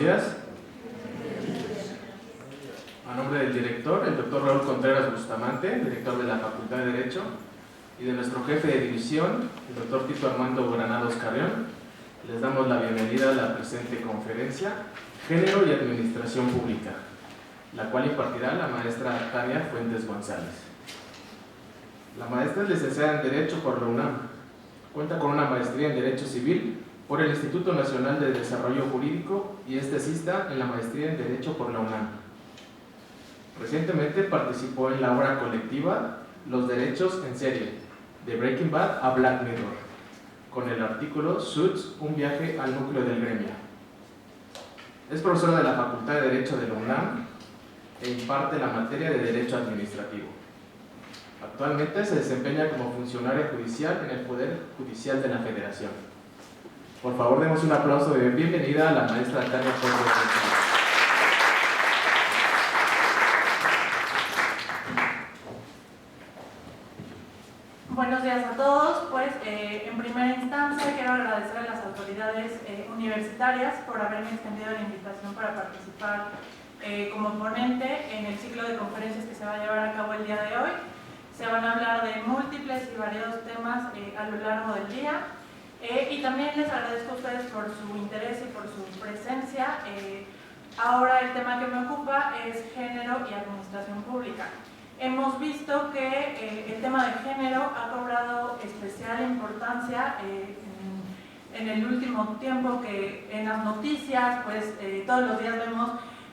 días. A nombre del director, el doctor Raúl Contreras Bustamante, director de la Facultad de Derecho, y de nuestro jefe de división, el doctor Tito Armando Granados Carrión, les damos la bienvenida a la presente conferencia Género y Administración Pública, la cual impartirá la maestra Tania Fuentes González. La maestra es licenciada en Derecho por la UNAM, cuenta con una maestría en Derecho Civil por el Instituto Nacional de Desarrollo Jurídico y es tesista en la maestría en Derecho por la UNAM. Recientemente participó en la obra colectiva Los Derechos en Serie, de Breaking Bad a Black Mirror, con el artículo Suits, un viaje al núcleo del gremio. Es profesora de la Facultad de Derecho de la UNAM e imparte la materia de Derecho Administrativo. Actualmente se desempeña como funcionaria judicial en el Poder Judicial de la Federación. Por favor, demos un aplauso de bienvenida a la maestra Tania Fuentes González. Buenos días a todos. En primera instancia quiero agradecer a las autoridades universitarias por haberme extendido la invitación para participar como ponente en el ciclo de conferencias que se va a llevar a cabo el día de hoy. Se van a hablar de múltiples y variados temas a lo largo del día y también les agradezco a ustedes por su interés y por su presencia. Ahora el tema que me ocupa es género y administración pública. Hemos visto que el tema de género ha cobrado especial importancia en el último tiempo, que en las noticias todos los días vemos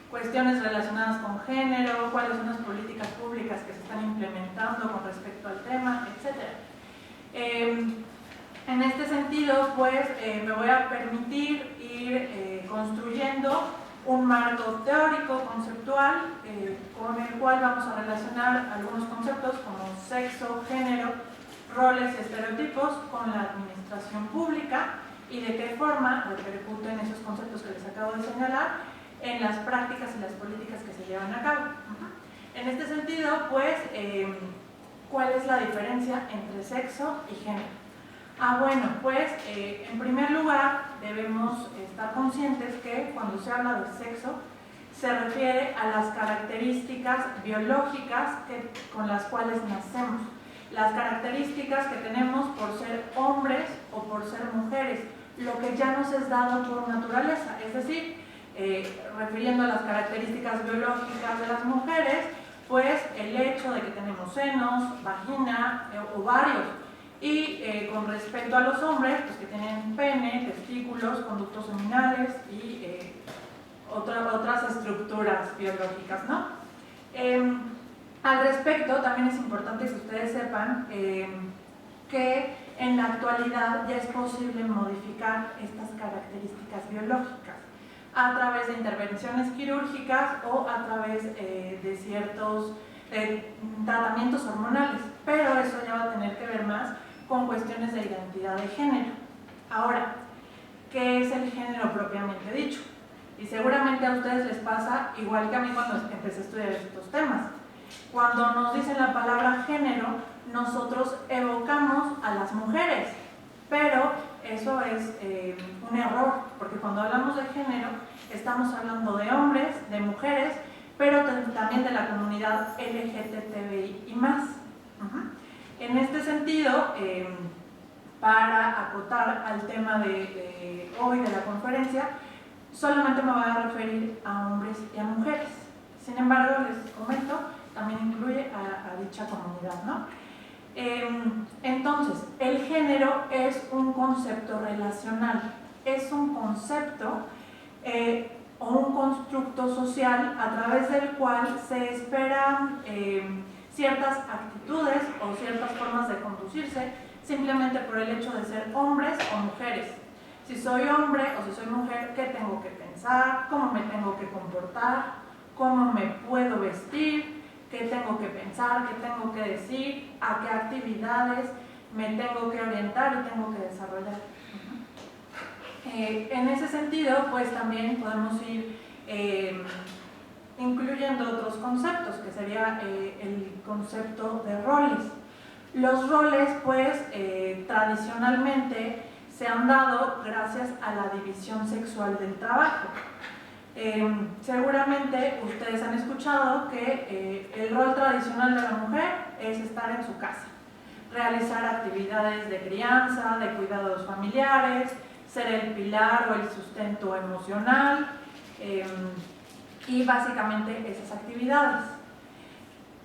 cuestiones relacionadas con género, cuáles son las políticas públicas que se están implementando con respecto al tema, etc. En este sentido, me voy a permitir ir construyendo un marco teórico, conceptual, con el cual vamos a relacionar algunos conceptos como sexo, género, roles y estereotipos con la administración pública y de qué forma repercuten esos conceptos que les acabo de señalar en las prácticas y las políticas que se llevan a cabo. En este sentido, ¿cuál es la diferencia entre sexo y género? En primer lugar, debemos estar conscientes que cuando se habla de sexo, se refiere a las características biológicas con las cuales nacemos, las características que tenemos por ser hombres o por ser mujeres, lo que ya nos es dado por naturaleza, es decir, refiriendo a las características biológicas de las mujeres, el hecho de que tenemos senos, vagina, ovarios, y con respecto a los hombres, que tienen pene, testículos, conductos seminales y otras estructuras biológicas, ¿no? Al respecto, también es importante que ustedes sepan que en la actualidad ya es posible modificar estas características biológicas a través de intervenciones quirúrgicas o a través de ciertos tratamientos hormonales, pero eso ya va a tener que ver más con cuestiones de identidad de género. Ahora, ¿qué es el género propiamente dicho? Y seguramente a ustedes les pasa igual que a mí cuando empecé a estudiar estos temas. Cuando nos dicen la palabra género, nosotros evocamos a las mujeres, pero eso es un error, porque cuando hablamos de género estamos hablando de hombres, de mujeres, pero también de la comunidad LGTBI y más. En este sentido, para acotar al tema de hoy de la conferencia, solamente me voy a referir a hombres y a mujeres. Sin embargo, les comento, también incluye a dicha comunidad, ¿no? Entonces, el género es un concepto relacional, es un concepto o un constructo social a través del cual se esperan ciertas actitudes o ciertas formas de conducirse simplemente por el hecho de ser hombres o mujeres. Si soy hombre o si soy mujer, ¿qué tengo que pensar? ¿Cómo me tengo que comportar? ¿Cómo me puedo vestir? ¿Qué tengo que pensar? ¿Qué tengo que decir? ¿A qué actividades me tengo que orientar y tengo que desarrollar? En ese sentido, también podemos ir incluyendo otros conceptos, que sería el concepto de roles. Los roles, tradicionalmente se han dado gracias a la división sexual del trabajo. Seguramente ustedes han escuchado que el rol tradicional de la mujer es estar en su casa, realizar actividades de crianza, de cuidados familiares, ser el pilar o el sustento emocional, y básicamente esas actividades,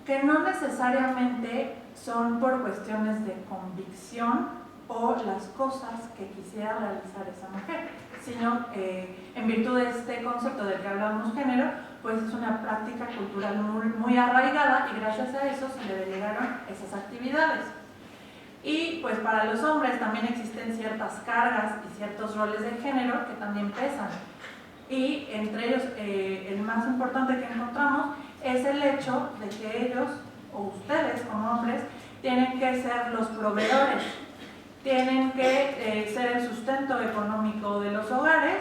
que no necesariamente son por cuestiones de convicción o las cosas que quisiera realizar esa mujer, sino en virtud de este concepto del que hablamos género, pues es una práctica cultural muy arraigada y gracias a eso se le delegaron esas actividades. Y pues para los hombres también existen ciertas cargas y ciertos roles de género que también pesan. Y entre ellos el más importante que encontramos es el hecho de que ellos, o ustedes como hombres, tienen que ser los proveedores, tienen que ser el sustento económico de los hogares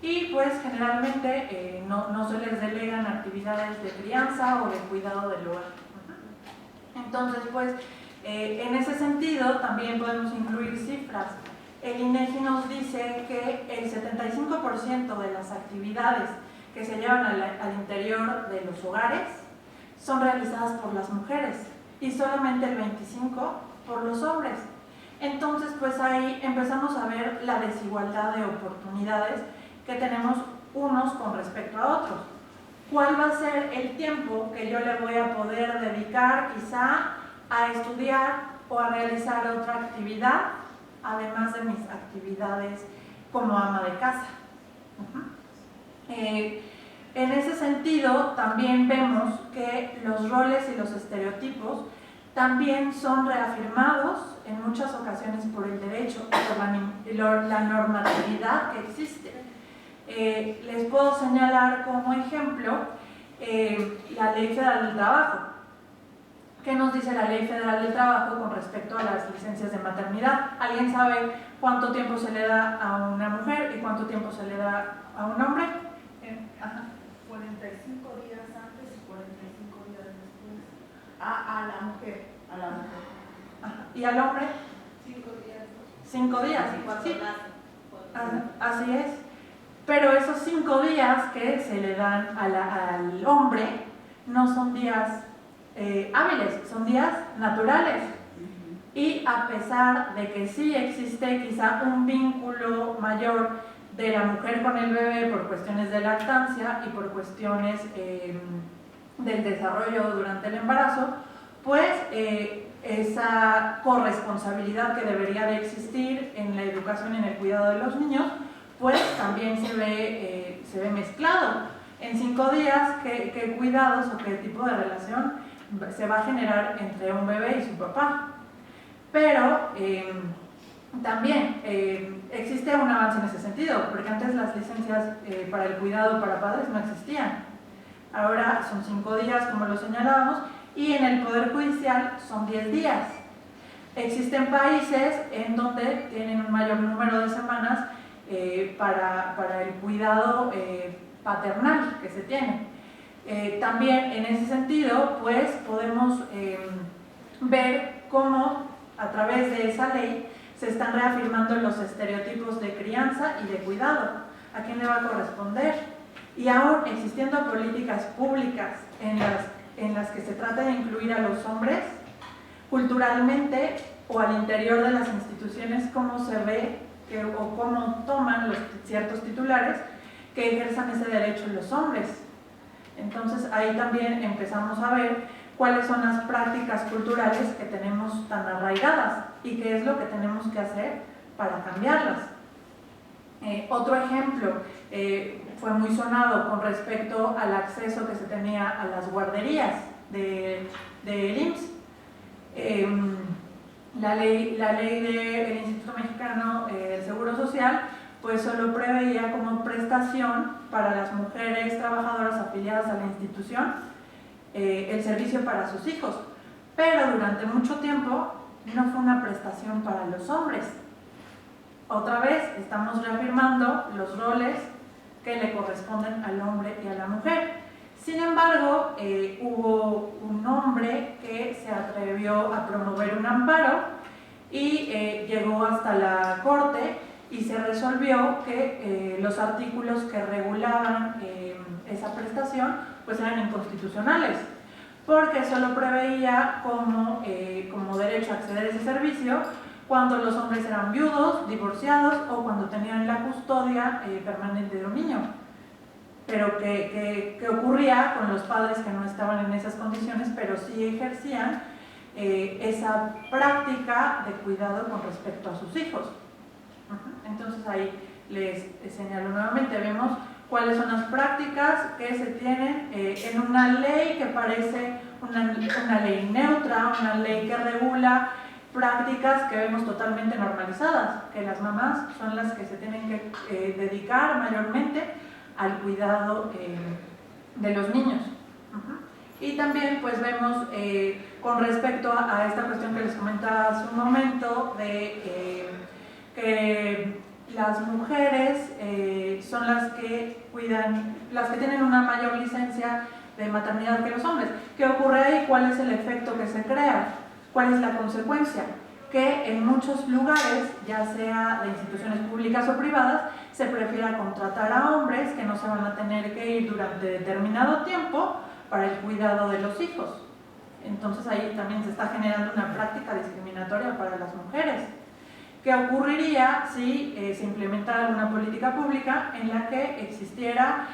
y pues generalmente no se les delegan actividades de crianza o de cuidado del hogar. Entonces pues en ese sentido también podemos incluir cifras. El INEGI nos dice que el 75% de las actividades que se llevan al interior de los hogares son realizadas por las mujeres y solamente el 25% por los hombres. Entonces, pues ahí empezamos a ver la desigualdad de oportunidades que tenemos unos con respecto a otros. ¿Cuál va a ser el tiempo que yo le voy a poder dedicar quizá a estudiar o a realizar otra actividad, además de mis actividades como ama de casa? En ese sentido, también vemos que los roles y los estereotipos también son reafirmados en muchas ocasiones por el derecho, por la normatividad que existe. Les puedo señalar como ejemplo la Ley Federal del Trabajo. ¿Qué nos dice la Ley Federal del Trabajo con respecto a las licencias de maternidad? ¿Alguien sabe cuánto tiempo se le da a una mujer y cuánto tiempo se le da a un hombre? 45 días antes y 45 días después. A la mujer. Ajá. ¿Y al hombre? 5 días. 5 días. Sí. Así es. Pero esos 5 días que se le dan al hombre no son días hábiles, son días naturales. Y a pesar de que sí existe quizá un vínculo mayor de la mujer con el bebé por cuestiones de lactancia y por cuestiones del desarrollo durante el embarazo, pues esa corresponsabilidad que debería de existir en la educación y en el cuidado de los niños, pues también se ve mezclado. En 5 días, ¿qué cuidados o qué tipo de relación se va a generar entre un bebé y su papá? Pero también existe un avance en ese sentido, porque antes las licencias para el cuidado para padres no existían. Ahora son 5 días, como lo señalábamos, y en el Poder Judicial son 10 días. Existen países en donde tienen un mayor número de semanas para el cuidado paternal que se tiene. También en ese sentido, pues podemos ver cómo a través de esa ley se están reafirmando los estereotipos de crianza y de cuidado. ¿A quién le va a corresponder? Y aún existiendo políticas públicas en las que se trata de incluir a los hombres, culturalmente o al interior de las instituciones, cómo se ve o cómo toman ciertos titulares que ejerzan ese derecho los hombres. Entonces ahí también empezamos a ver cuáles son las prácticas culturales que tenemos tan arraigadas y qué es lo que tenemos que hacer para cambiarlas. Otro ejemplo fue muy sonado con respecto al acceso que se tenía a las guarderías del IMSS. La ley del Instituto Mexicano del Seguro Social pues solo preveía como prestación para las mujeres trabajadoras afiliadas a la institución el servicio para sus hijos, pero durante mucho tiempo no fue una prestación para los hombres. Otra vez estamos reafirmando los roles que le corresponden al hombre y a la mujer. Sin embargo, hubo un hombre que se atrevió a promover un amparo y llegó hasta la corte y se resolvió que los artículos que regulaban legislación pues eran inconstitucionales, porque solo preveía como derecho a acceder a ese servicio cuando los hombres eran viudos, divorciados o cuando tenían la custodia permanente de un niño. Pero ¿qué ocurría con los padres que no estaban en esas condiciones, pero sí ejercían esa práctica de cuidado con respecto a sus hijos? Entonces ahí les señalo nuevamente, vemos cuáles son las prácticas que se tienen en una ley que parece una ley neutra, una ley que regula prácticas que vemos totalmente normalizadas, que las mamás son las que se tienen que dedicar mayormente al cuidado de los niños. Y también pues vemos con respecto a esta cuestión que les comentaba hace un momento de que las mujeres son las que cuidan, las que tienen una mayor licencia de maternidad que los hombres. ¿Qué ocurre ahí? ¿Cuál es el efecto que se crea? ¿Cuál es la consecuencia? Que en muchos lugares, ya sea de instituciones públicas o privadas, se prefiera contratar a hombres que no se van a tener que ir durante determinado tiempo para el cuidado de los hijos. Entonces ahí también se está generando una práctica discriminatoria para las mujeres. ¿Qué ocurriría si se implementara alguna política pública en la que existiera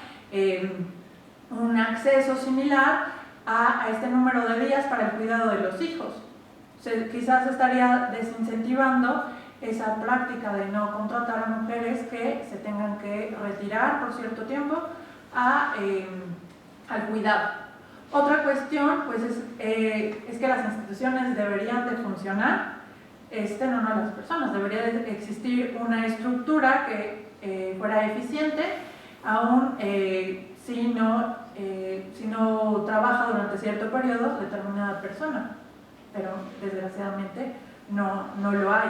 un acceso similar a este número de días para el cuidado de los hijos? Quizás estaría desincentivando esa práctica de no contratar a mujeres que se tengan que retirar por cierto tiempo al cuidado. Otra cuestión pues es que las instituciones deberían de funcionar, no las personas, debería de existir una estructura que fuera eficiente, aún si no trabaja durante cierto periodo determinada persona, pero desgraciadamente no lo hay.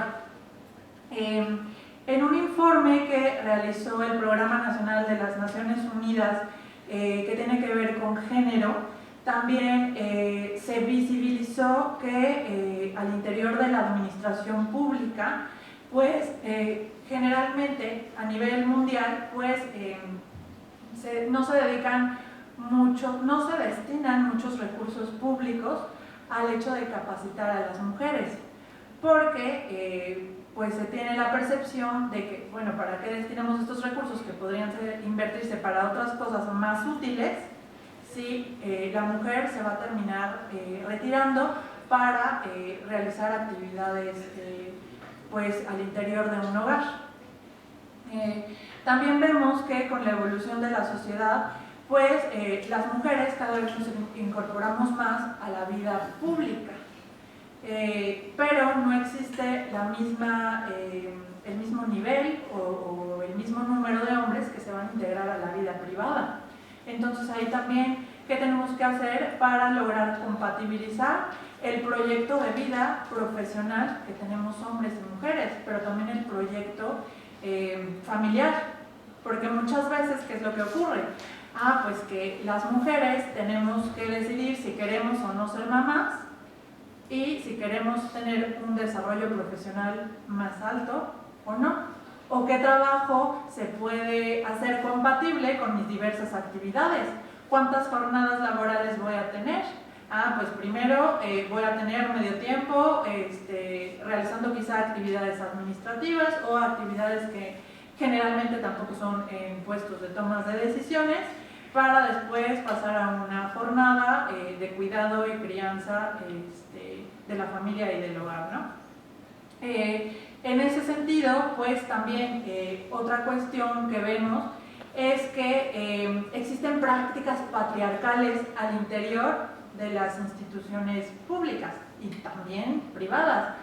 En un informe que realizó el Programa Nacional de las Naciones Unidas que tiene que ver con género, también se visibilizó que al interior de la administración pública, pues generalmente a nivel mundial, pues no se dedican mucho, no se destinan muchos recursos públicos al hecho de capacitar a las mujeres, porque pues se tiene la percepción de que, bueno, ¿para qué destinamos estos recursos que podrían invertirse para otras cosas más útiles si la mujer se va a terminar retirando para realizar actividades pues al interior de un hogar? También vemos que con la evolución de la sociedad, pues las mujeres cada vez nos incorporamos más a la vida pública, pero no existe el mismo nivel o el mismo número de hombres que se van a integrar a la vida privada. Entonces ahí también, ¿qué tenemos que hacer para lograr compatibilizar el proyecto de vida profesional que tenemos hombres y mujeres, pero también el proyecto familiar? Porque muchas veces, ¿qué es lo que ocurre? Pues que las mujeres tenemos que decidir si queremos o no ser mamás y si queremos tener un desarrollo profesional más alto o no, o qué trabajo se puede hacer compatible con mis diversas actividades. ¿Cuántas jornadas laborales voy a tener? Pues primero voy a tener medio tiempo realizando quizá actividades administrativas o actividades que generalmente tampoco son en puestos de tomas de decisiones, para después pasar a una jornada de cuidado y crianza de la familia y del hogar, ¿no? En ese sentido, pues también otra cuestión que vemos es que existen prácticas patriarcales al interior de las instituciones públicas y también privadas.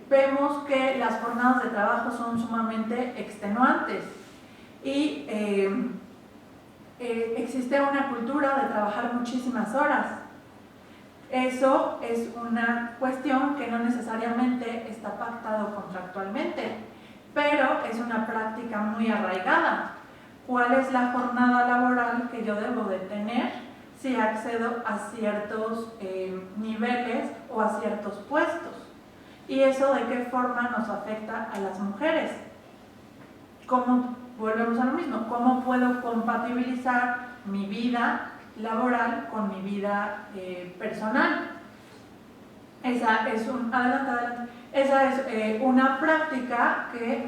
Vemos que las jornadas de trabajo son sumamente extenuantes y existe una cultura de trabajar muchísimas horas. Eso es una cuestión que no necesariamente está pactado contractualmente, pero es una práctica muy arraigada. ¿Cuál es la jornada laboral que yo debo de tener si accedo a ciertos niveles o a ciertos puestos? ¿Y eso de qué forma nos afecta a las mujeres? ¿Cómo volvemos a lo mismo, ¿cómo puedo compatibilizar mi vida laboral con mi vida personal? Esa es una práctica que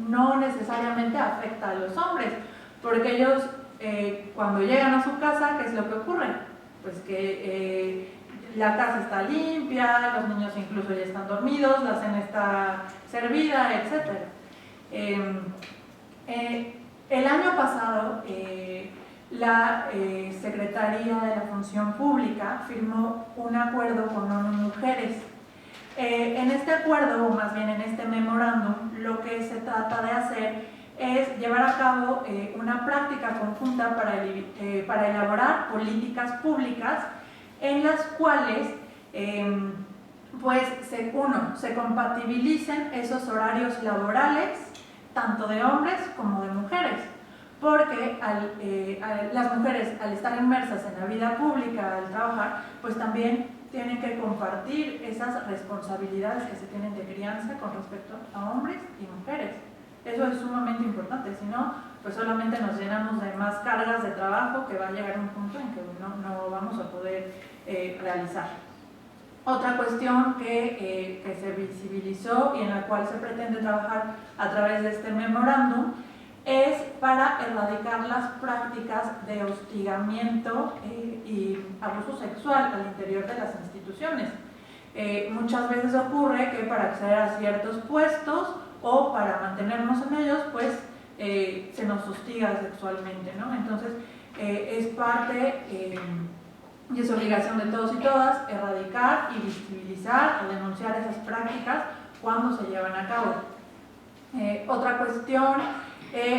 no necesariamente afecta a los hombres, porque ellos cuando llegan a su casa, ¿qué es lo que ocurre? Pues que la casa está limpia, los niños incluso ya están dormidos, la cena está servida, etc. El año pasado, la Secretaría de la Función Pública firmó un acuerdo con ONU Mujeres. En este acuerdo, o más bien en este memorándum, lo que se trata de hacer es llevar a cabo una práctica conjunta para elaborar políticas públicas en las cuales pues se compatibilicen esos horarios laborales tanto de hombres como de mujeres, porque las mujeres, al estar inmersas en la vida pública, al trabajar, pues también tienen que compartir esas responsabilidades que se tienen de crianza con respecto a hombres y mujeres. Eso es sumamente importante, si no, pues solamente nos llenamos de más cargas de trabajo que va a llegar a un punto en que no vamos a poder realizar. Otra cuestión que se visibilizó y en la cual se pretende trabajar a través de este memorándum es para erradicar las prácticas de hostigamiento y abuso sexual al interior de las instituciones. Muchas veces ocurre que para acceder a ciertos puestos o para mantenernos en ellos, pues se nos hostiga sexualmente, ¿no? Entonces, es parte y es obligación de todos y todas erradicar y visibilizar o denunciar esas prácticas cuando se llevan a cabo. Otra cuestión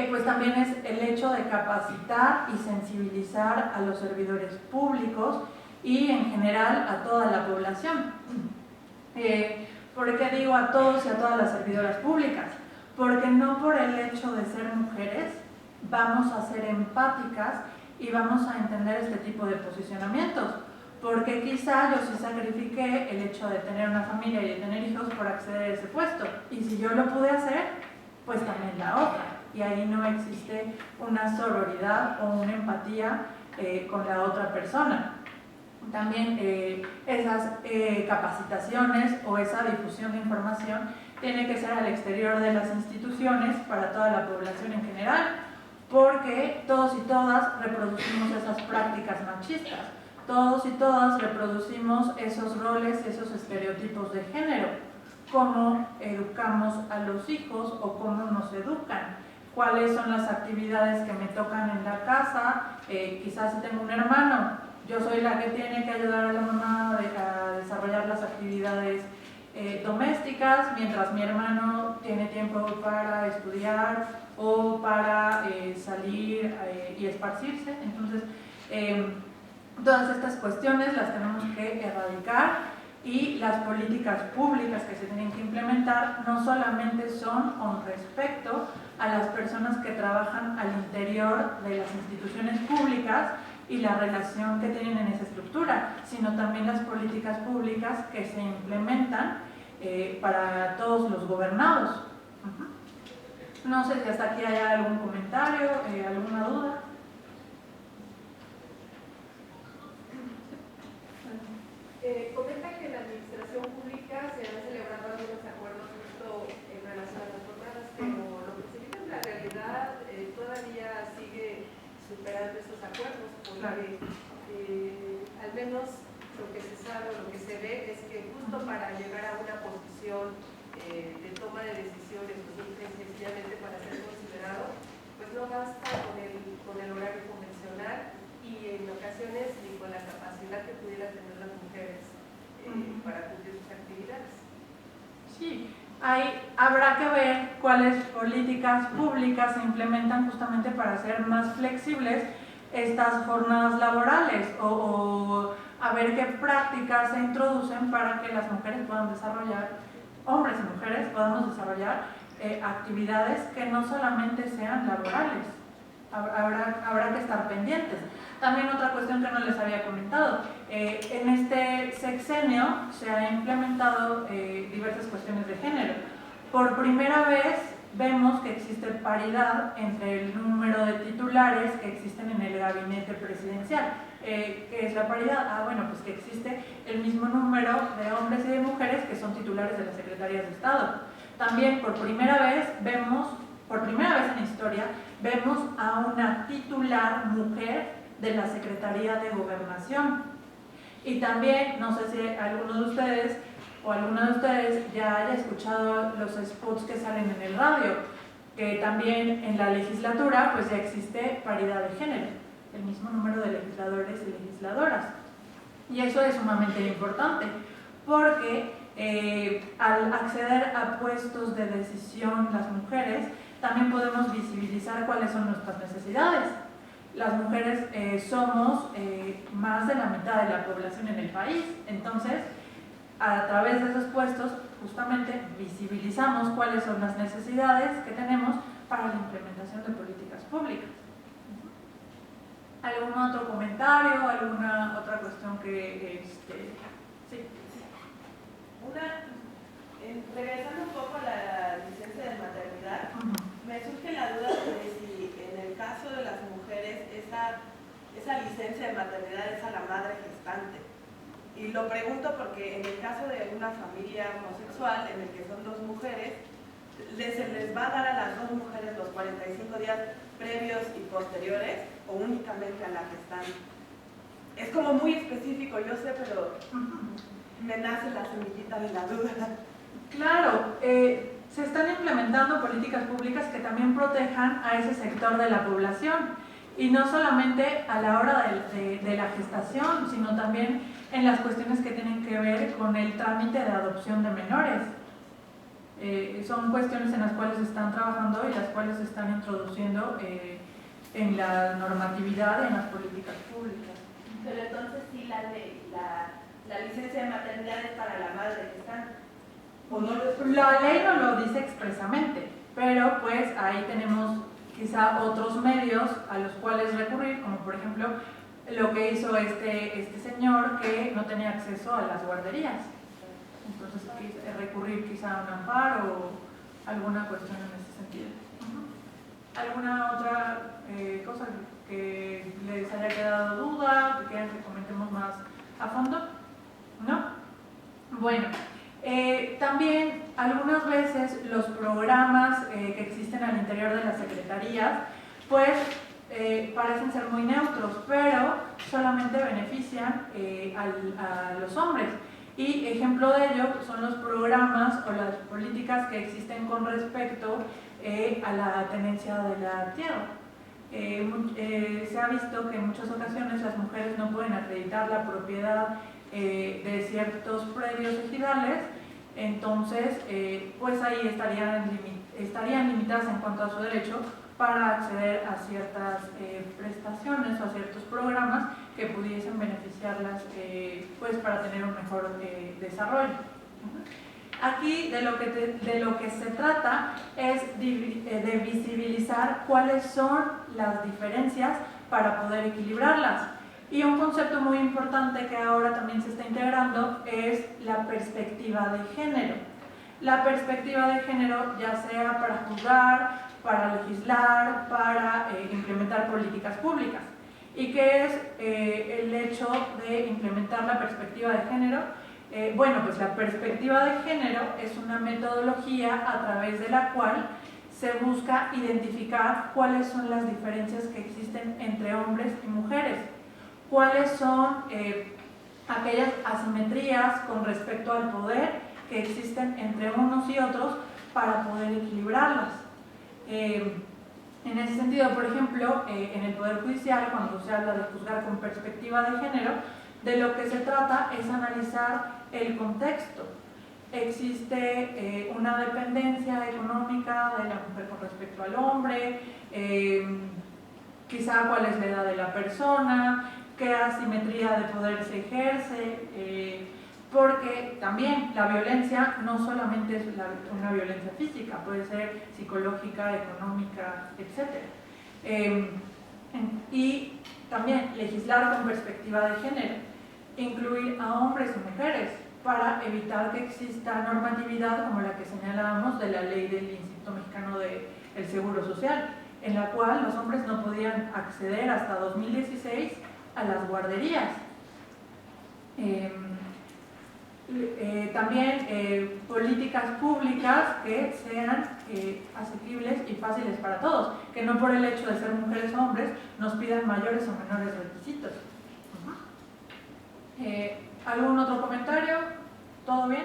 pues también es el hecho de capacitar y sensibilizar a los servidores públicos y en general a toda la población. ¿Por qué digo a todos y a todas las servidoras públicas? Porque no por el hecho de ser mujeres vamos a ser empáticas y vamos a entender este tipo de posicionamientos, porque quizá yo sí sacrifiqué el hecho de tener una familia y de tener hijos por acceder a ese puesto, y si yo lo pude hacer, pues también la otra, y ahí no existe una sororidad o una empatía con la otra persona. También esas capacitaciones o esa difusión de información tiene que ser al exterior de las instituciones para toda la población en general, porque todos y todas reproducimos esas prácticas machistas, todos y todas reproducimos esos roles, esos estereotipos de género, cómo educamos a los hijos o cómo nos educan, cuáles son las actividades que me tocan en la casa. Quizás si tengo un hermano, yo soy la que tiene que ayudar a la mamá a desarrollar las actividades domésticas, mientras mi hermano tiene tiempo para estudiar o para salir y esparcirse. Entonces, todas estas cuestiones las tenemos que erradicar, y las políticas públicas que se tienen que implementar no solamente son con respecto a las personas que trabajan al interior de las instituciones públicas y la relación que tienen en esa estructura, sino también las políticas públicas que se implementan para todos los gobernados. No sé si hasta aquí hay algún comentario, alguna duda. Comenta que en la administración pública se han celebrado algunos acuerdos justo en relación a las jornadas, pero lo que se vive en la realidad todavía sigue superando esos acuerdos, porque al menos lo que se sabe o lo que se ve es que justo para llegar a una posición de toma de decisiones, pues sencillamente para ser considerado, pues no basta con el horario convencional, y en ocasiones ni con la capacidad que pudieran tener las mujeres para cumplir sus actividades. Sí, habrá que ver cuáles políticas públicas se implementan justamente para hacer más flexibles estas jornadas laborales, o a ver qué prácticas se introducen para que las mujeres puedan desarrollar, hombres y mujeres podamos desarrollar actividades que no solamente sean laborales. Habrá que estar pendientes. También otra cuestión que no les había comentado, en este sexenio se han implementado diversas cuestiones de género. Por primera vez vemos que existe paridad entre el número de titulares que existen en el gabinete presidencial. ¿Qué es la paridad? Bueno, pues que existe el mismo número de hombres y de mujeres que son titulares de las secretarías de Estado. También por primera vez en la historia, vemos a una titular mujer de la Secretaría de Gobernación. Y también, no sé si alguno de ustedes o alguna de ustedes ya haya escuchado los spots que salen en el radio, que también en la legislatura pues ya existe paridad de género, el mismo número de legisladores y legisladoras. Y eso es sumamente importante, porque al acceder a puestos de decisión las mujeres, también podemos visibilizar cuáles son nuestras necesidades. Las mujeres somos más de la mitad de la población en el país, entonces a través de esos puestos justamente visibilizamos cuáles son las necesidades que tenemos para la implementación de políticas públicas. ¿Algún otro comentario? ¿Alguna otra cuestión que sí? Regresando un poco a la licencia de maternidad, me surge la duda de si en el caso de las mujeres esa licencia de maternidad es a la madre gestante. Y lo pregunto porque en el caso de una familia homosexual en el que son dos mujeres, se les va a dar a las dos mujeres los 45 días previos y posteriores o únicamente a la gestante. Es como muy específico, yo sé, pero me nace la semillita de la duda. Claro, se están implementando políticas públicas que también protejan a ese sector de la población, y no solamente a la hora de la gestación, sino también en las cuestiones que tienen que ver con el trámite de adopción de menores. Son cuestiones en las cuales se están trabajando y las cuales se están introduciendo en la normatividad y en las políticas públicas. Pero entonces sí la licencia de maternidad es para la madre gestante. ¿O no La ley no lo dice expresamente, pero pues ahí tenemos quizá otros medios a los cuales recurrir, como por ejemplo lo que hizo este señor que no tenía acceso a las guarderías. Entonces recurrir quizá a un amparo o alguna cuestión en ese sentido. ¿Alguna otra cosa que les haya quedado duda, que quieran que comentemos más a fondo? ¿No? Bueno, también algunas veces los programas que existen al interior de las secretarías pues parecen ser muy neutros, pero solamente benefician a los hombres. Y ejemplo de ello son los programas o las políticas que existen con respecto a la tenencia de la tierra. Se ha visto que en muchas ocasiones las mujeres no pueden acreditar la propiedad de ciertos predios ejidales, entonces pues ahí estarían limitadas en cuanto a su derecho para acceder a ciertas prestaciones o a ciertos programas que pudiesen beneficiarlas pues para tener un mejor desarrollo. Aquí de lo que se trata es de visibilizar cuáles son las diferencias para poder equilibrarlas. Y un concepto muy importante que ahora también se está integrando es la perspectiva de género. La perspectiva de género, ya sea para juzgar, para legislar, para implementar políticas públicas. ¿Y qué es el hecho de implementar la perspectiva de género? Bueno, pues la perspectiva de género es una metodología a través de la cual se busca identificar cuáles son las diferencias que existen entre hombres y mujeres, cuáles son aquellas asimetrías con respecto al poder que existen entre unos y otros para poder equilibrarlas. En ese sentido, por ejemplo, en el Poder Judicial, cuando se habla de juzgar con perspectiva de género, de lo que se trata es analizar el contexto. Existe una dependencia económica de la mujer con respecto al hombre, quizá cuál es la edad de la persona, qué asimetría de poder se ejerce, porque también la violencia no solamente es una violencia física, puede ser psicológica, económica, etc. Y también legislar con perspectiva de género, incluir a hombres y mujeres para evitar que exista normatividad como la que señalábamos de la ley del Instituto Instituto Mexicano del Seguro Social, en la cual los hombres no podían acceder hasta 2016 a las guarderías. También políticas públicas que sean asequibles y fáciles para todos, que no por el hecho de ser mujeres o hombres nos pidan mayores o menores requisitos. ¿Algún otro comentario? ¿Todo bien?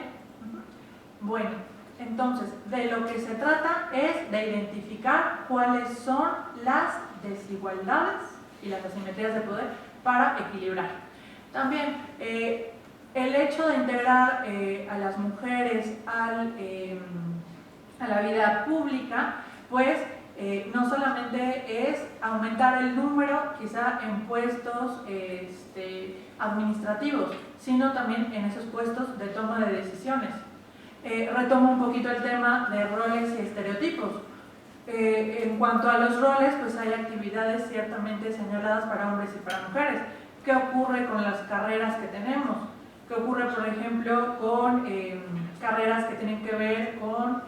Bueno, entonces, de lo que se trata es de identificar cuáles son las desigualdades y las asimetrías de poder para equilibrar. También, el hecho de integrar a las mujeres a la vida pública, pues no solamente es aumentar el número quizá en puestos administrativos, sino también en esos puestos de toma de decisiones. Retomo un poquito el tema de roles y estereotipos. En cuanto a los roles, pues hay actividades ciertamente señaladas para hombres y para mujeres. ¿Qué ocurre con las carreras que tenemos? ¿Qué ocurre, por ejemplo, con carreras que tienen que ver con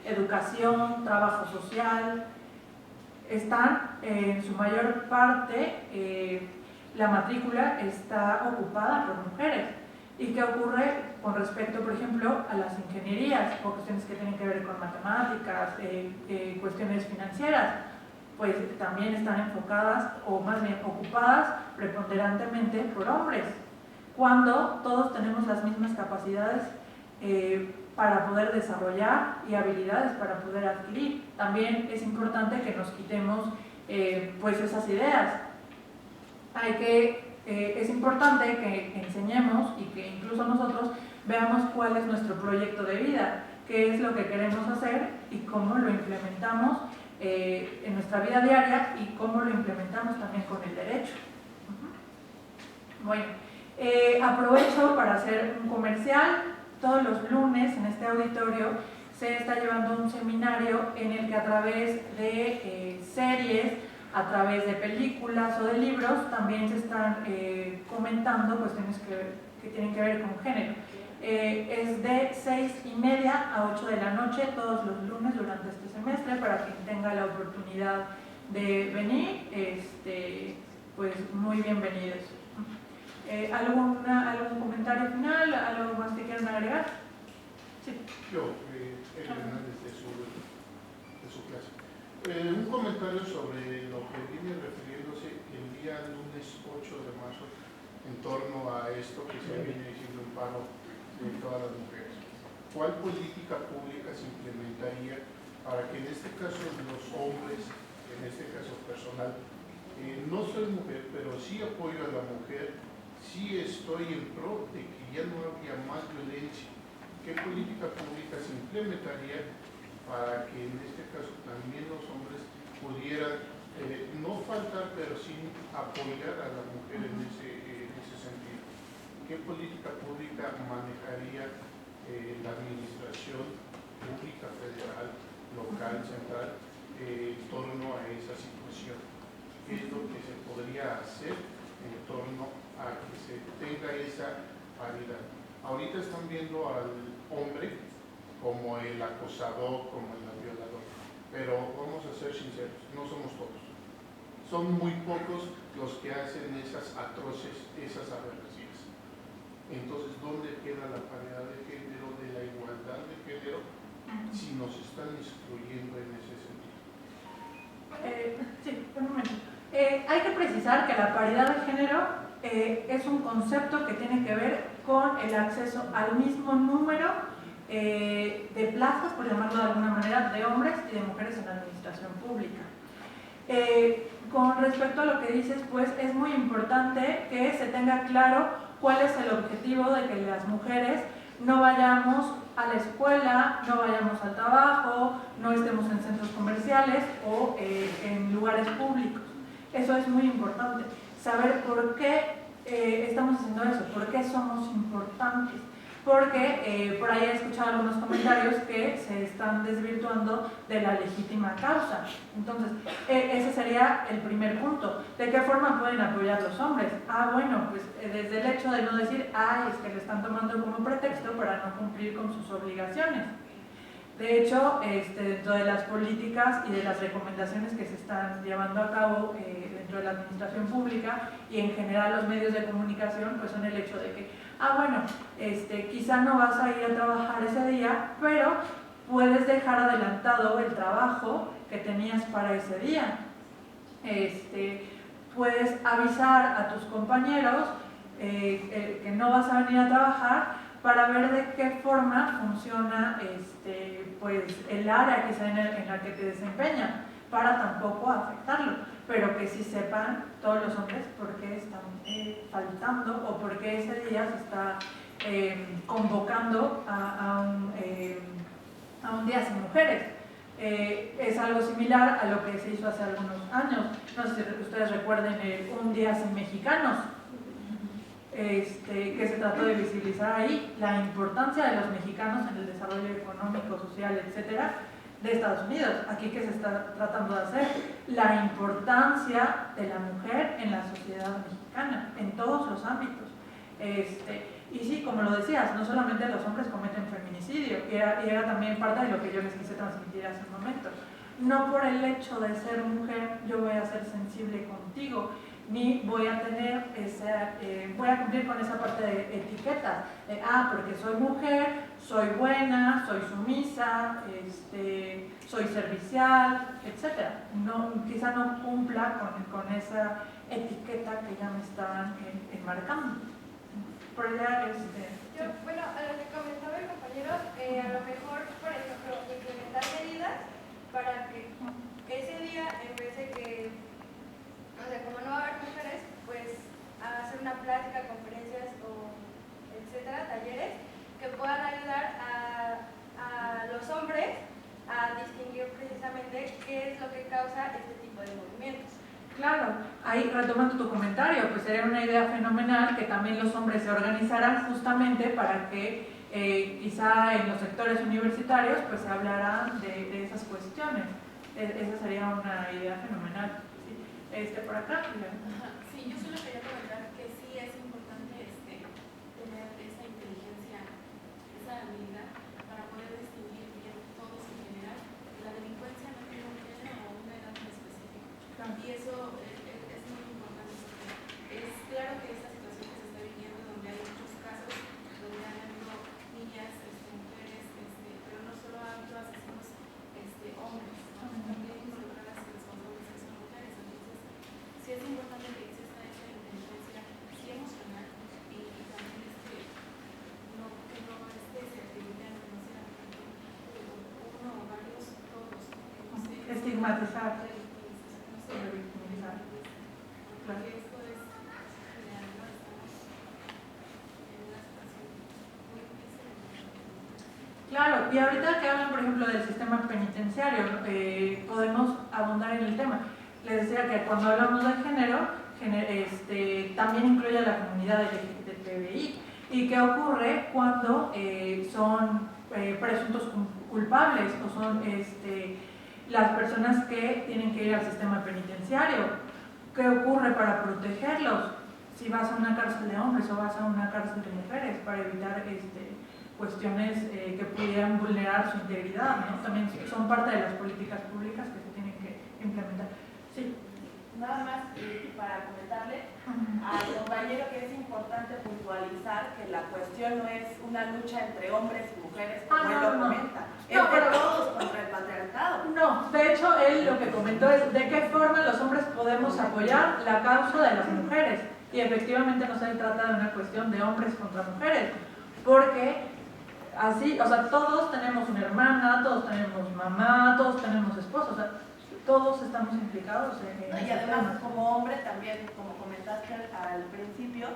educación, trabajo social? Están en su mayor parte, la matrícula está ocupada por mujeres. ¿Y qué ocurre con respecto, por ejemplo, a las ingenierías o cuestiones que tienen que ver con matemáticas, cuestiones financieras? Pues también están enfocadas o más bien ocupadas preponderantemente por hombres, cuando todos tenemos las mismas capacidades para poder desarrollar y habilidades para poder adquirir. También es importante que nos quitemos pues esas ideas. Es importante que enseñemos y que incluso nosotros veamos cuál es nuestro proyecto de vida, qué es lo que queremos hacer y cómo lo implementamos en nuestra vida diaria y cómo lo implementamos también con el derecho. Bueno, aprovecho para hacer un comercial. Todos los lunes en este auditorio se está llevando un seminario en el que a través de series, a través de películas o de libros, también se están comentando cuestiones que tienen que ver con género. Es de 6:30 a 8 de la noche todos los lunes durante este semestre, para quien tenga la oportunidad de venir, pues muy bienvenidos. ¿Algún comentario final? ¿Algo más que quieran agregar? Sí. Yo, Hernández de su clase. Un comentario sobre lo que viene refiriéndose el día lunes 8 de marzo en torno a esto que se viene diciendo el paro de todas las mujeres. ¿Cuál política pública se implementaría para que en este caso los hombres, en este caso personal, no soy mujer, pero sí apoyo a la mujer, sí estoy en pro de que ya no había más violencia? ¿Qué política pública se implementaría para que en este caso también los hombres pudieran no faltar, pero sí apoyar a la mujer en ese sentido? ¿Qué política pública manejaría la administración pública, federal, local, central, en torno a esa situación? ¿Qué es lo que se podría hacer en torno a que se tenga esa paridad? Ahorita están viendo al hombre como el acosador, como el violador, pero vamos a ser sinceros, no somos todos. Son muy pocos los que hacen esas atroces, esas aberraciones. Entonces, ¿dónde queda la paridad de género, de la igualdad de género, si nos están excluyendo en ese sentido? Sí, un momento. Hay que precisar que la paridad de género es un concepto que tiene que ver con el acceso al mismo número de plazas, por llamarlo de alguna manera, de hombres y de mujeres en la administración pública. Con respecto a lo que dices, pues es muy importante que se tenga claro cuál es el objetivo de que las mujeres no vayamos a la escuela, no vayamos al trabajo, no estemos en centros comerciales o en lugares públicos. Eso es muy importante, saber por qué estamos haciendo eso, por qué somos importantes. Porque por ahí he escuchado algunos comentarios que se están desvirtuando de la legítima causa. Entonces, ese sería el primer punto. ¿De qué forma pueden apoyar los hombres? Bueno, pues desde el hecho de no decir, es que lo están tomando como pretexto para no cumplir con sus obligaciones. De hecho, dentro de las políticas y de las recomendaciones que se están llevando a cabo dentro de la administración pública y en general los medios de comunicación, pues son el hecho de que, bueno, quizá no vas a ir a trabajar ese día, pero puedes dejar adelantado el trabajo que tenías para ese día. Puedes avisar a tus compañeros que no vas a venir a trabajar para ver de qué forma funciona pues el área quizá en la que te desempeñas, para tampoco afectarlo, pero que sí sepan todos los hombres por qué están faltando o por qué ese día se está convocando a un día sin mujeres. Es algo similar a lo que se hizo hace algunos años. No sé si ustedes recuerden el Un Día Sin Mexicanos, que se trató de visibilizar ahí la importancia de los mexicanos en el desarrollo económico, social, etcétera, de Estados Unidos. Aquí, ¿qué se está tratando de hacer? La importancia de la mujer en la sociedad mexicana, en todos los ámbitos. Y sí, como lo decías, no solamente los hombres cometen feminicidio, y era también parte de lo que yo les quise transmitir hace un momento. No por el hecho de ser mujer yo voy a ser sensible contigo, ni voy a tener voy a cumplir con esa parte de etiquetas, porque soy mujer, soy buena, soy sumisa, soy servicial, etc. Quizá no cumpla con esa etiqueta que ya me están enmarcando. Por allá, Bueno, a lo que comentaba el compañero, a lo mejor, por ejemplo, implementar medidas para que ese día, en vez de que, o sea, como no va a haber mujeres, pues hacer una plática, conferencias o etcétera, talleres que puedan ayudar a los hombres a distinguir precisamente qué es lo que causa este tipo de movimientos. Claro, ahí retomando tu comentario, pues sería una idea fenomenal que también los hombres se organizaran justamente para que quizá en los sectores universitarios pues se hablara de esas cuestiones. Esa sería una idea fenomenal. ¿Sí? Por acá. Sí, yo solo quería comentar que sí es importante tener esa inteligencia, esa habilidad para poder distinguir bien todos en general. La delincuencia no tiene un género o una edad en específico. Y eso es muy importante porque es claro que esta situación que se está viviendo, donde hay muchos casos, donde han habido niñas, mujeres, pero no solo ha habido asesinos hombres, ¿no? También involucradas responsables que son mujeres. Entonces, sí es importante que exista esa inteligencia sí emocional y también que no se atribuyan demasiado uno o varios, todos, ¿no? Estigmatizar. Porque esto es real, ¿no? Estamos en una situación muy difícil. Claro, y ahorita que hablan, por ejemplo, del sistema penitenciario, podemos abundar en el tema. Les decía que cuando hablamos de género, también incluye a la comunidad LGBTI. ¿Y qué ocurre cuando son presuntos culpables o son las personas que tienen que ir al sistema penitenciario? ¿Qué ocurre para protegerlos? Si vas a una cárcel de hombres o vas a una cárcel de mujeres, para evitar cuestiones que pudieran vulnerar su integridad, ¿no? También son parte de las políticas públicas que se tienen que implementar. Sí. Nada más para comentarle al compañero que es importante puntualizar que la cuestión no es una lucha entre hombres y mujeres, como él lo comenta. Es de todos contra el patriarcado. No, de hecho, él lo que comentó es de qué forma los hombres podemos apoyar la causa de las mujeres. Y efectivamente no se trata de una cuestión de hombres contra mujeres, porque así, o sea, todos tenemos una hermana, todos tenemos mamá, todos tenemos esposo, o sea, todos estamos implicados en y además, como hombre, también, como comentaste al principio,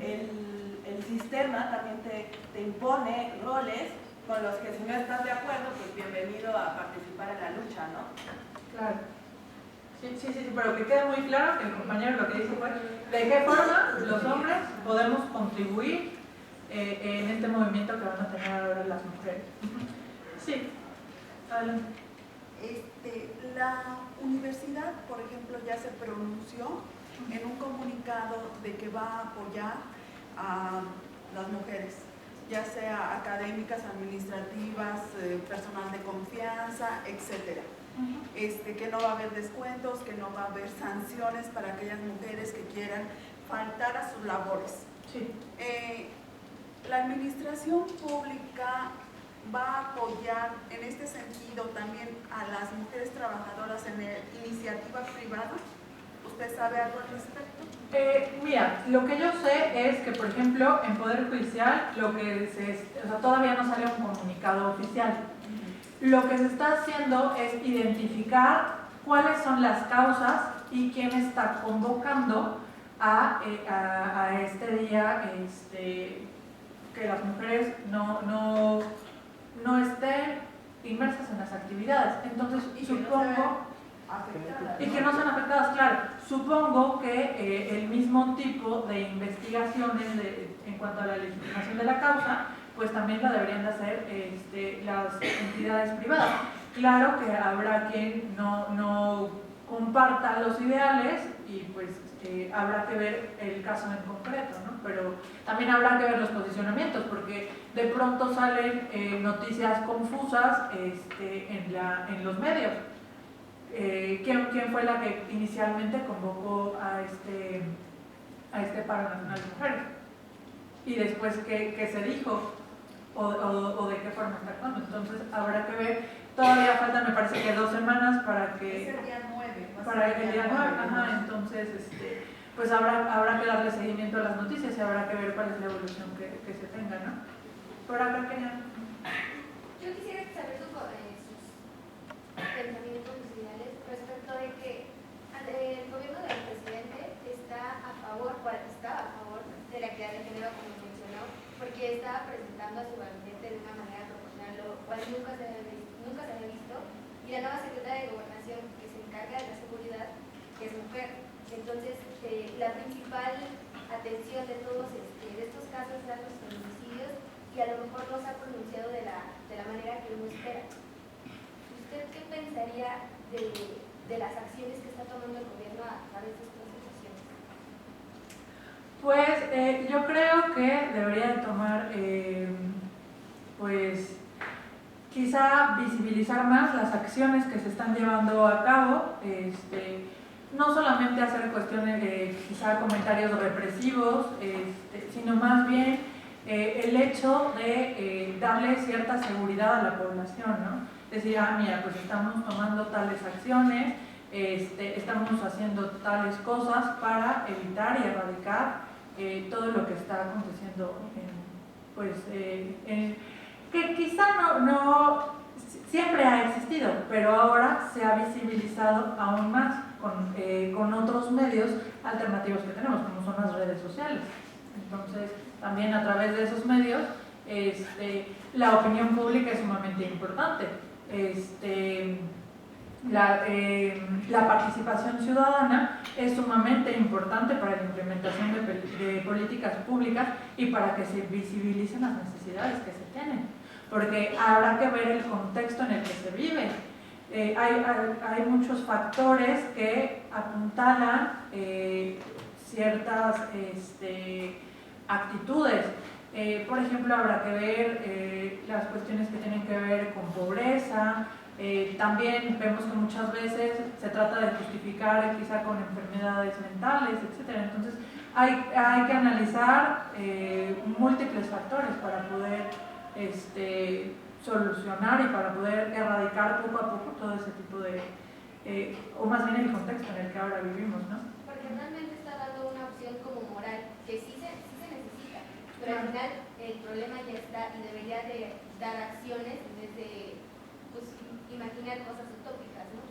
el sistema también te impone roles con los que si no estás de acuerdo, pues bienvenido a participar en la lucha, ¿no? Claro. Sí, pero que quede muy claro que el compañero lo que dice fue de qué forma los hombres podemos contribuir en este movimiento que van a tener ahora las mujeres. Sí, adelante. La universidad, por ejemplo, ya se pronunció en un comunicado de que va a apoyar a las mujeres ya sea académicas, administrativas, personal de confianza, etcétera. Que no va a haber descuentos, que no va a haber sanciones para aquellas mujeres que quieran faltar a sus labores. Sí. La administración pública va a apoyar en este sentido también a las mujeres trabajadoras en iniciativa privada. ¿Usted sabe algo al respecto? Mira, lo que yo sé es que, por ejemplo, en Poder Judicial todavía no sale un comunicado oficial. Lo que se está haciendo es identificar cuáles son las causas y quién está convocando a este día que las mujeres no estén inmersas en las actividades. Entonces, supongo... Y que no sean afectadas, claro. Supongo que el mismo tipo de investigaciones en cuanto a la legitimación de la causa, pues también la deberían de hacer las entidades privadas. Claro que habrá quien no comparta los ideales y pues habrá que ver el caso en concreto, ¿no? Pero también habrá que ver los posicionamientos, porque de pronto salen noticias confusas en los medios. ¿Quién fue la que inicialmente convocó a este paro nacional de mujeres? Y después, ¿qué se dijo? O de qué forma está actuando. Entonces, habrá que ver. Todavía faltan, me parece que 2 semanas para que... Es el día 9. Para el día 9, ajá. Entonces, pues habrá que darle seguimiento a las noticias y habrá que ver cuál es la evolución que se tenga, ¿no? Por acá, querían... Yo quisiera saber sus pensamientos respecto de que el gobierno del presidente está a favor de la equidad de género, como mencionó, porque estaba presentando a su gabinete de una manera proporcional, lo cual nunca se había visto, y la nueva secretaria de Gobernación, que se encarga de la seguridad, es mujer. Entonces, la principal atención de todos estos casos eran los feminicidios, y a lo mejor no se ha pronunciado de la manera que uno espera. ¿Usted qué pensaría de las acciones que está tomando el gobierno a través de estas situaciones? Pues yo creo que debería de tomar, pues quizá visibilizar más las acciones que se están llevando a cabo, no solamente hacer cuestiones de quizá comentarios represivos, sino más bien el hecho de darle cierta seguridad a la población, ¿no? Decir, mira, pues estamos tomando tales acciones, estamos haciendo tales cosas para evitar y erradicar todo lo que está aconteciendo, que quizá no siempre ha existido, pero ahora se ha visibilizado aún más con otros medios alternativos que tenemos, como son las redes sociales. Entonces, también a través de esos medios, la opinión pública es sumamente importante. La participación ciudadana es sumamente importante para la implementación de políticas públicas y para que se visibilicen las necesidades que se tienen, porque habrá que ver el contexto en el que se vive. Hay muchos factores que apuntalan ciertas actitudes. Por ejemplo, habrá que ver las cuestiones que tienen que ver con pobreza. También vemos que muchas veces se trata de justificar quizá con enfermedades mentales, etc. Entonces hay que analizar múltiples factores para poder solucionar y para poder erradicar poco a poco todo ese tipo de, o más bien el contexto en el que ahora vivimos, ¿no? Porque realmente está dando una opción como moral, que sí se necesita, pero al final el problema ya está y debería de dar acciones en vez de imaginar cosas utópicas, ¿no?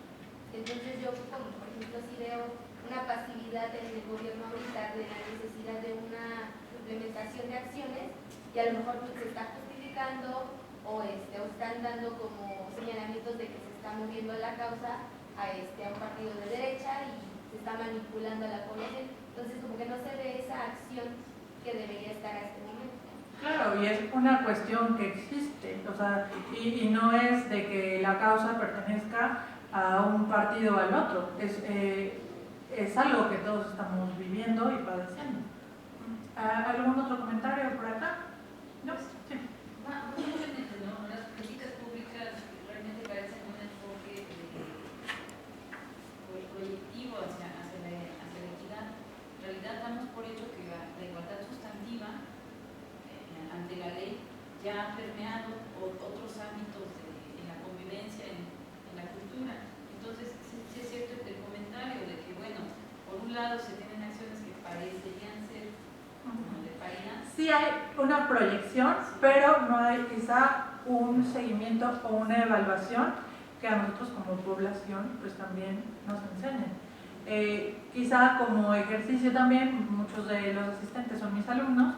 Entonces yo, como por ejemplo, sí veo una pasividad en el gobierno ahorita de la necesidad de una implementación de acciones y a lo mejor se está justificando o están dando como señalamientos de que se está moviendo la causa a un partido de derecha y se está manipulando a la población. Entonces como que no se ve esa acción que debería estar a este momento. Claro, y es una cuestión que existe, o sea, y no es de que la causa pertenezca a un partido o al otro, es algo que todos estamos viviendo y padeciendo. ¿Algún otro comentario por acá? ¿No? Sí. Las políticas públicas realmente parecen un enfoque proyectivo hacia la equidad. En realidad damos por hecho que la igualdad sustantiva ante la ley ya ha permeado otros ámbitos en la convivencia, en la cultura. Entonces, sí es cierto el comentario de que, bueno, por un lado se tienen acciones que parecerían ser como de paridad. Sí hay una proyección, pero no hay quizá un seguimiento o una evaluación que a nosotros como población pues también nos enseñen. Quizá como ejercicio también, muchos de los asistentes son mis alumnos,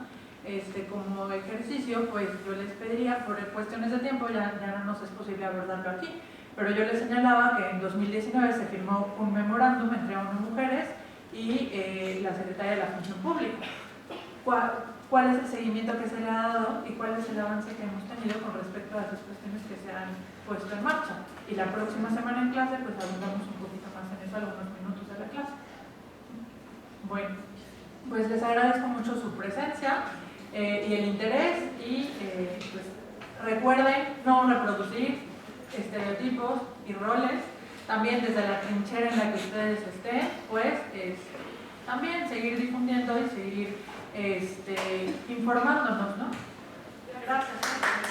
como ejercicio pues yo les pediría, por cuestiones de tiempo ya no nos es posible abordarlo aquí, pero yo les señalaba que en 2019 se firmó un memorándum entre ONU Mujeres y la Secretaría de la Función Pública. ¿Cuál es el seguimiento que se le ha dado y cuál es el avance que hemos tenido con respecto a esas cuestiones que se han puesto en marcha? Y la próxima semana en clase pues abundamos un poquito más en eso, algunos minutos de la clase. Bueno, pues les agradezco mucho su presencia y el interés y pues recuerden no reproducir estereotipos y roles, también desde la trinchera en la que ustedes estén, pues también seguir difundiendo y seguir informándonos, ¿no? Gracias.